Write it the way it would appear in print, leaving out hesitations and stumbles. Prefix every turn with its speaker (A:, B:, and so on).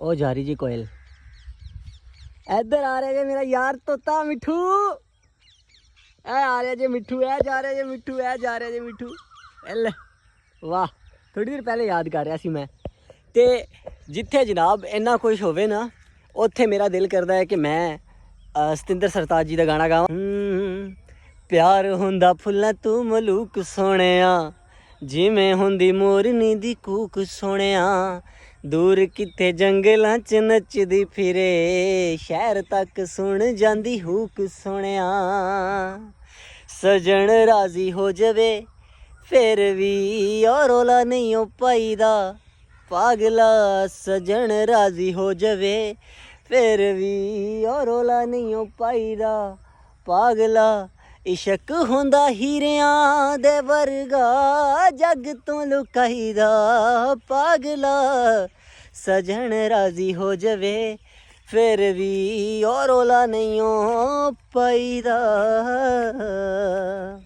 A: ओ जा रही जी कोयल। इधर आ रहा जे मेरा यार तोता मिठू। ए आ रहा जे मिठू, ए जा रहा जे मिठू, ए जा रहा जे मिठू। एल वाह, थोड़ी देर पहले याद कर रहा सी मैं। ते जिथे जनाब इन्ना कुछ होवे ना, उत्थे मेरा दिल करता है कि मैं सतिंदर सरताज जी का गाना गावां। प्यार हुंदा फुल्लां तू मलूक सोहणिया, जिवें हुंदी मोरनी दी कूक सोहणिया। दूर किथे जंगलां च नचदी फिरे, शहर तक सुन जांदी हूक सोहणिया। सजन राजी हो जावे फिर भी और रौला नहीं हो पाईदा, पागला सजन राजी हो जावे फिर भी और रौला नहीं हो पाईदा, पागला इशक हुंदा हीरियां दे वर्गा जग तो लुकाईदा, पागला सजन राजी हो जावे फिर भी और रौला नहीं हो पाईदा।